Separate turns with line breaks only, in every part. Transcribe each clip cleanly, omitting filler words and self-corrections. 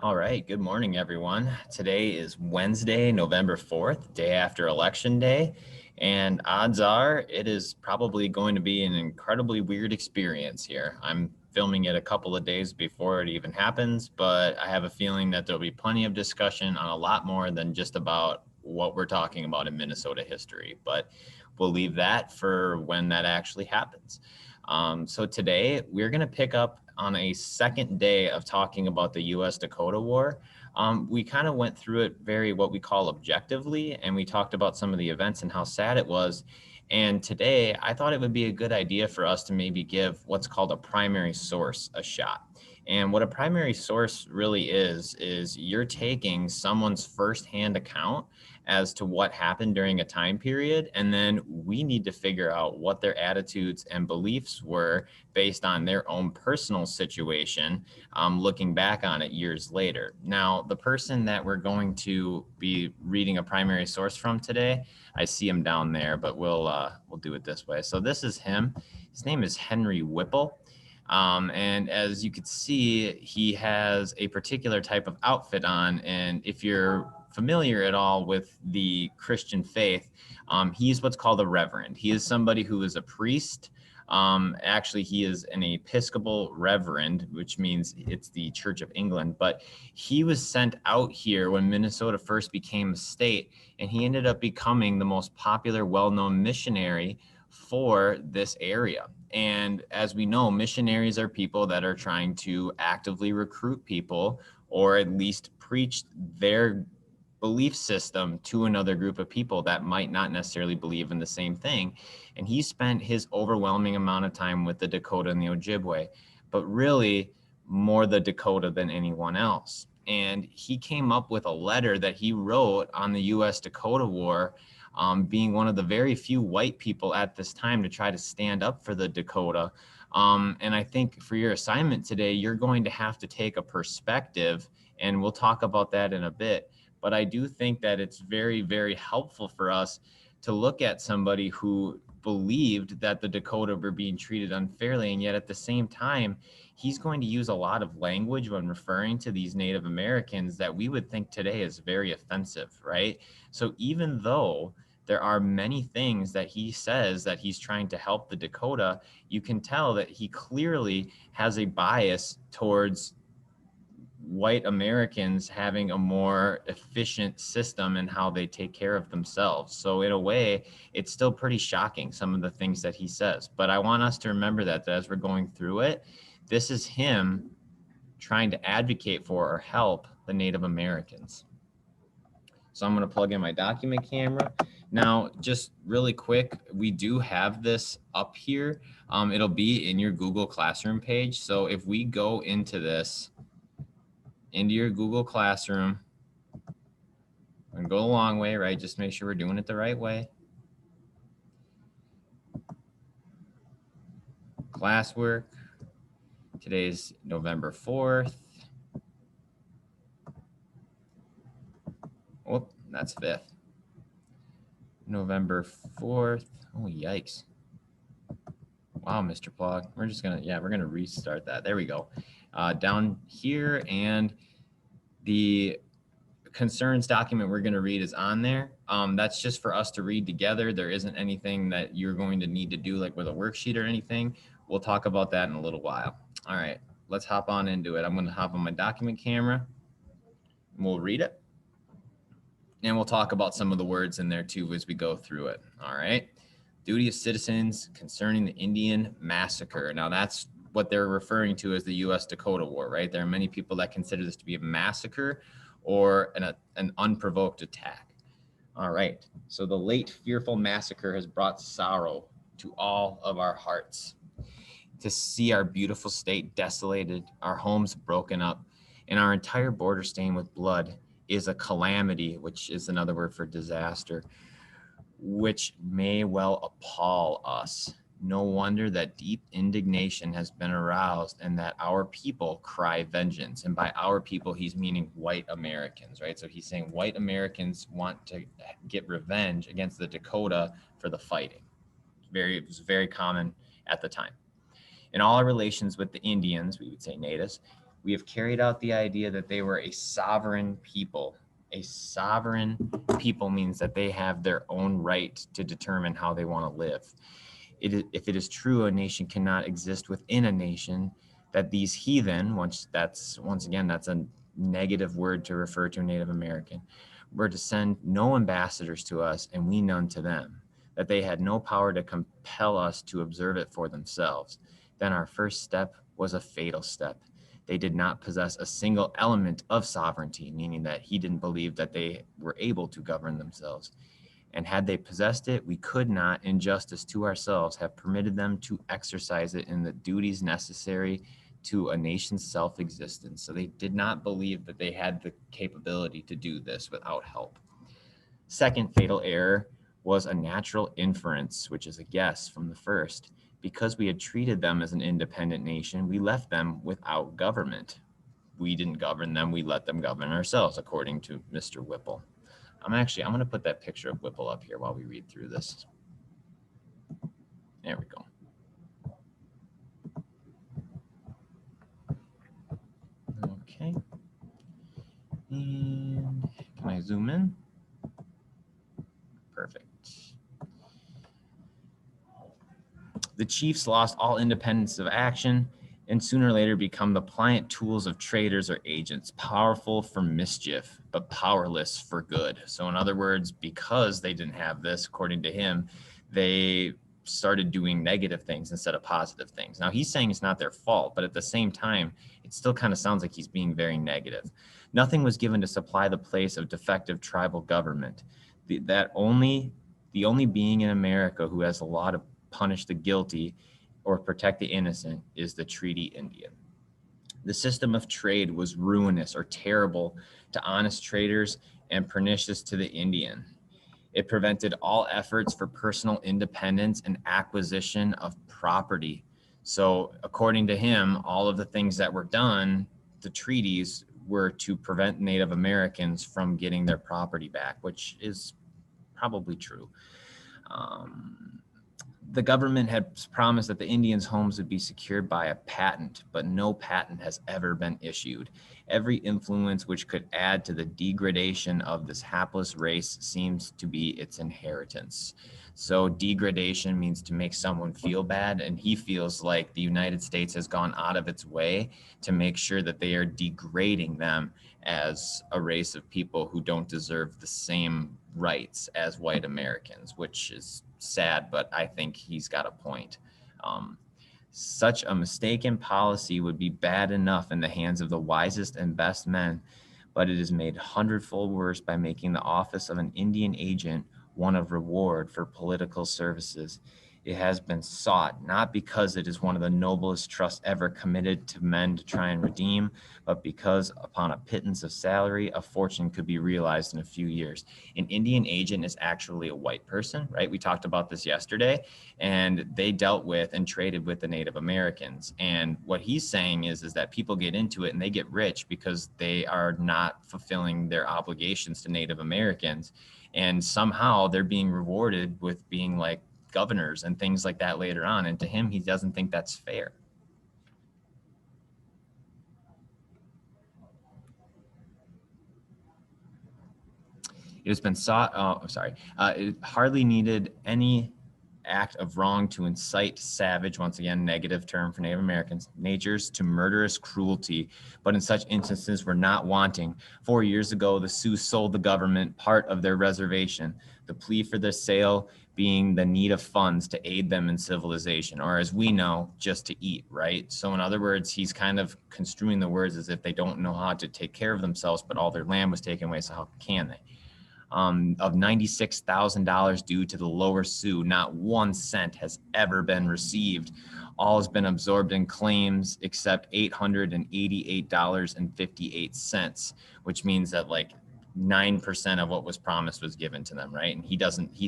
All right, good morning, everyone. Today is Wednesday, November 4th, day after Election Day, and odds are it is probably going to be an incredibly weird experience here. I'm filming it a couple of days before it even happens, but I have a feeling that there'll be plenty of discussion on a lot more than just about what we're talking about in Minnesota history, but we'll leave that for when that actually happens. So today we're going to pick up on a second day of talking about the U.S. Dakota War. We kind of went through it very what we call objectively, and we talked about some of the events and how sad it was. And today I thought it would be a good idea for us to maybe give what's called a primary source a shot. And what a primary source really is you're taking someone's firsthand account as to what happened during a time period. And then we need to figure out what their attitudes and beliefs were based on their own personal situation, looking back on it years later. Now, the person that we're going to be reading a primary source from today, I see him down there, but we'll do it this way. So this is him. His name is Henry Whipple. And as you could see, he has a particular type of outfit on. And if you're familiar at all with the Christian faith, he's what's called a reverend. He is somebody who is a priest. Actually, he is an Episcopal reverend, which means it's the Church of England. But he was sent out here when Minnesota first became a state, and he ended up becoming the most popular, well-known missionary for this area. And as we know, missionaries are people that are trying to actively recruit people or at least preach their belief system to another group of people that might not necessarily believe in the same thing. And he spent his overwhelming amount of time with the Dakota and the Ojibwe, but really more the Dakota than anyone else. And he came up with a letter that he wrote on the U.S. Dakota War, being one of the very few white people at this time to try to stand up for the Dakota. And I think for your assignment today, you're going to have to take a perspective, and we'll talk about that in a bit. But I do think that it's very, very helpful for us to look at somebody who believed that the Dakota were being treated unfairly, and yet at the same time, he's going to use a lot of language when referring to these Native Americans that we would think today is very offensive, right? So even though there are many things that he says that he's trying to help the Dakota, you can tell that he clearly has a bias towards white Americans having a more efficient system in how they take care of themselves. So in a way, it's still pretty shocking, some of the things that he says. But I want us to remember that as we're going through it, this is him trying to advocate for or help the Native Americans. So I'm going to plug in my document camera. Now, just really quick, we do have this up here. It'll be in your Google Classroom page. So if we go into this, into your Google Classroom, and go the long way, right? Just make sure we're doing it the right way. Classwork. Today's November 4th. Oh, that's 5th. November 4th. Oh, yikes. Wow, Mr. Plog. We're just going to, we're going to restart that. There we go. Down here, and the concerns document we're going to read is on there. That's just for us to read together. There isn't anything that you're going to need to do like with a worksheet or anything. We'll talk about that in a little while. All right, let's hop on into it. I'm going to hop on my document camera and we'll read it. And we'll talk about some of the words in there too as we go through it. All right. Duty of citizens concerning the Indian massacre. Now that's what they're referring to as the U.S. Dakota War, right? There are many people that consider this to be a massacre or an unprovoked attack. All right. So the late fearful massacre has brought sorrow to all of our hearts. To see our beautiful state desolated, our homes broken up, and our entire border stained with blood is a calamity, which is another word for disaster, which may well appall us. No wonder that deep indignation has been aroused and that our people cry vengeance. And by our people, he's meaning white Americans, right? So he's saying white Americans want to get revenge against the Dakota for the fighting. It was very common at the time. In all our relations with the Indians, we would say natives, We have carried out the idea that they were a sovereign people. A sovereign people means that they have their own right to determine how they want to live. If it is true a nation cannot exist within a nation, that these heathen, once again, that's a negative word to refer to a Native American, were to send no ambassadors to us and we none to them, that they had no power to compel us to observe it for themselves, then our first step was a fatal step. They did not possess a single element of sovereignty, meaning that he didn't believe that they were able to govern themselves. And had they possessed it, we could not, in justice to ourselves, have permitted them to exercise it in the duties necessary to a nation's self-existence. So they did not believe that they had the capability to do this without help. Second fatal error was a natural inference, which is a guess from the first. Because we had treated them as an independent nation, we left them without government. We didn't govern them, we let them govern ourselves, according to Mr. Whipple. I'm going to put that picture of Whipple up here while we read through this. There we go. Okay. And can I zoom in? Perfect. The chiefs lost all independence of action and sooner or later become the pliant tools of traders or agents, powerful for mischief, but powerless for good. So in other words, because they didn't have this, according to him, they started doing negative things instead of positive things. Now he's saying it's not their fault, but at the same time, it still kind of sounds like he's being very negative. Nothing was given to supply the place of defective tribal government. The only being in America who has the law to punish the guilty or protect the innocent is the treaty Indian. The system of trade was ruinous or terrible to honest traders and pernicious to the Indian. It prevented all efforts for personal independence and acquisition of property. So according to him, all of the things that were done, the treaties, were to prevent Native Americans from getting their property back, which is probably true. The government had promised that the Indians' homes would be secured by a patent, but no patent has ever been issued. Every influence which could add to the degradation of this hapless race seems to be its inheritance. So degradation means to make someone feel bad, and he feels like the United States has gone out of its way to make sure that they are degrading them as a race of people who don't deserve the same rights as white Americans, which is sad, but I think he's got a point. Such a mistaken policy would be bad enough in the hands of the wisest and best men, but it is made hundredfold worse by making the office of an Indian agent one of reward for political services. It has been sought, not because it is one of the noblest trusts ever committed to men to try and redeem, but because upon a pittance of salary, a fortune could be realized in a few years. An Indian agent is actually a white person, right? We talked about this yesterday, and they dealt with and traded with the Native Americans. And what he's saying is that people get into it and they get rich because they are not fulfilling their obligations to Native Americans. And somehow they're being rewarded with being like governors and things like that later on. And to him, he doesn't think that's fair. It has been sought, it hardly needed any act of wrong to incite savage, once again, negative term for Native Americans, natures to murderous cruelty, but in such instances were not wanting. 4 years ago, the Sioux sold the government part of their reservation, the plea for the sale being the need of funds to aid them in civilization, or as we know, just to eat, right? So in other words, he's kind of construing the words as if they don't know how to take care of themselves, but all their land was taken away, so how can they? Of $96,000 due to the Lower Sioux, not 1 cent has ever been received. All has been absorbed in claims except $888.58, which means that like 9% of what was promised was given to them, right? And he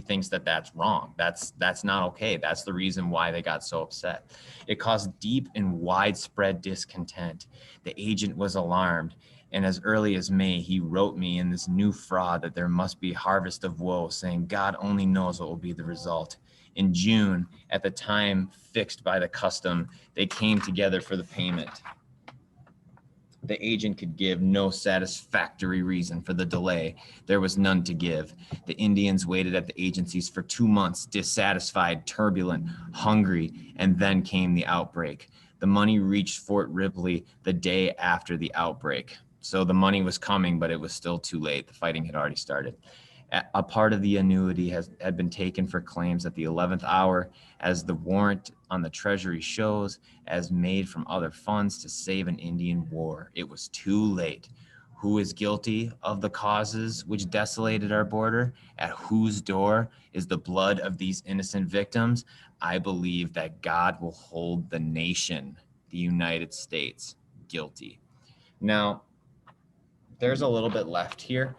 thinks that that's wrong. That's not okay. That's the reason why they got so upset. It caused deep and widespread discontent. The agent was alarmed. And as early as May, he wrote me in this new fraud that there must be harvest of woe, saying God only knows what will be the result. In June, at the time fixed by the custom, they came together for the payment. The agent could give no satisfactory reason for the delay. There was none to give. The Indians waited at the agencies for 2 months, dissatisfied, turbulent, hungry, and then came the outbreak. The money reached Fort Ripley the day after the outbreak. So the money was coming, but it was still too late. The fighting had already started. A part of the annuity had been taken for claims at the 11th hour, as the warrant on the Treasury shows, as made from other funds to save an Indian war. It was too late. Who is guilty of the causes which desolated our border? At whose door is the blood of these innocent victims? I believe that God will hold the nation, the United States, guilty. Now, there's a little bit left here.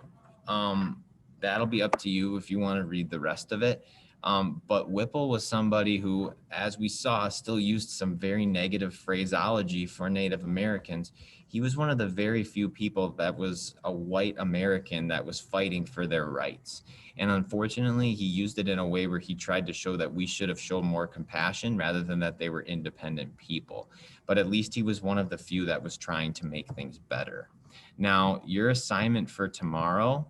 That'll be up to you if you want to read the rest of it. But Whipple was somebody who, as we saw, still used some very negative phraseology for Native Americans. He was one of the very few people that was a white American that was fighting for their rights. And unfortunately, he used it in a way where he tried to show that we should have shown more compassion rather than that they were independent people. But at least he was one of the few that was trying to make things better. Now, your assignment for tomorrow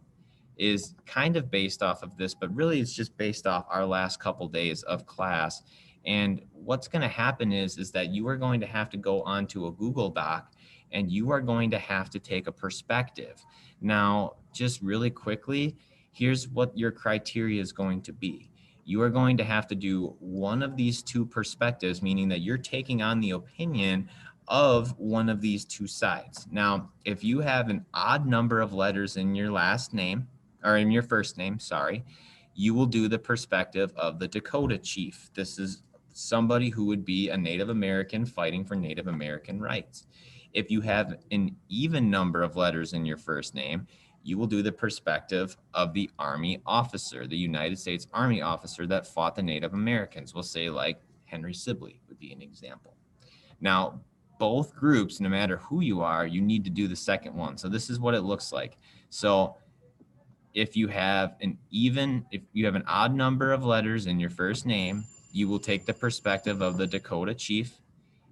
is kind of based off of this, but really it's just based off our last couple days of class. And what's going to happen is that you are going to have to go onto a Google Doc and you are going to have to take a perspective. Now, just really quickly, here's what your criteria is going to be. You are going to have to do one of these two perspectives, meaning that you're taking on the opinion of one of these two sides. Now, if you have an odd number of letters in your last name, or in your first name, sorry, you will do the perspective of the Dakota chief. This is somebody who would be a Native American fighting for Native American rights. If you have an even number of letters in your first name, you will do the perspective of the Army officer, the United States Army officer that fought the Native Americans. We'll say like Henry Sibley would be an example. Now, both groups, no matter who you are, you need to do the second one. So this is what it looks like. So if you have an odd number of letters in your first name, you will take the perspective of the Dakota chief.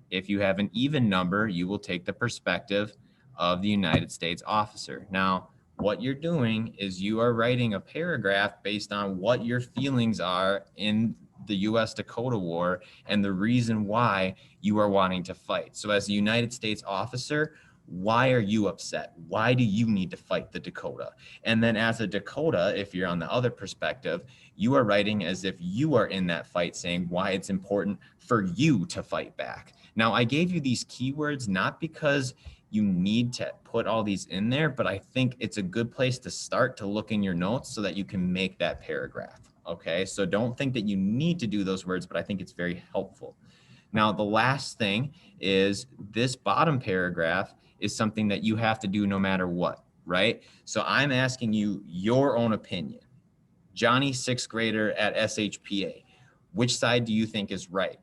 If you have an even number, you will take the perspective of the United States officer. Now, what you're doing is you are writing a paragraph based on what your feelings are in the U.S. Dakota War and the reason why you are wanting to fight. So as a United States officer, why are you upset? Why do you need to fight the Dakota? And then as a Dakota, if you're on the other perspective, you are writing as if you are in that fight, saying why it's important for you to fight back. Now, I gave you these keywords not because you need to put all these in there, but I think it's a good place to start to look in your notes so that you can make that paragraph. Okay, so don't think that you need to do those words, but I think it's very helpful. Now, the last thing is this bottom paragraph is something that you have to do no matter what, right? So I'm asking you your own opinion. Johnny, sixth grader at SHPA, which side do you think is right?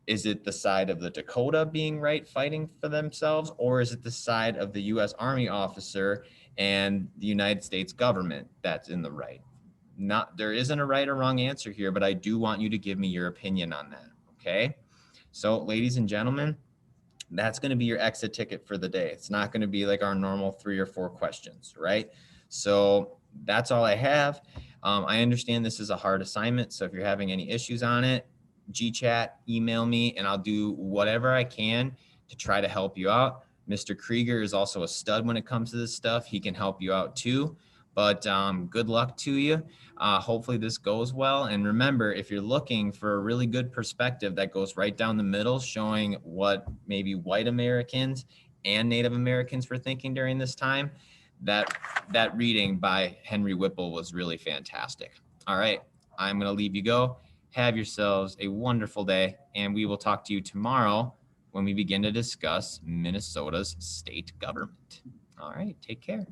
Is it the side of the Dakota being right, fighting for themselves, or is it the side of the U.S. Army officer and the United States government that's in the right? There isn't a right or wrong answer here, but I do want you to give me your opinion on that, okay? So, ladies and gentlemen, that's going to be your exit ticket for the day. It's not going to be like our normal 3 or 4 questions, right? So that's all I have. I understand this is a hard assignment. So if you're having any issues on it, GChat, email me, and I'll do whatever I can to try to help you out. Mr. Krieger is also a stud when it comes to this stuff. He can help you out too. But good luck to you. Hopefully this goes well. And remember, if you're looking for a really good perspective that goes right down the middle, showing what maybe white Americans and Native Americans were thinking during this time, that reading by Henry Whipple was really fantastic. All right, I'm going to leave you go. Have yourselves a wonderful day, and we will talk to you tomorrow when we begin to discuss Minnesota's state government. All right, take care.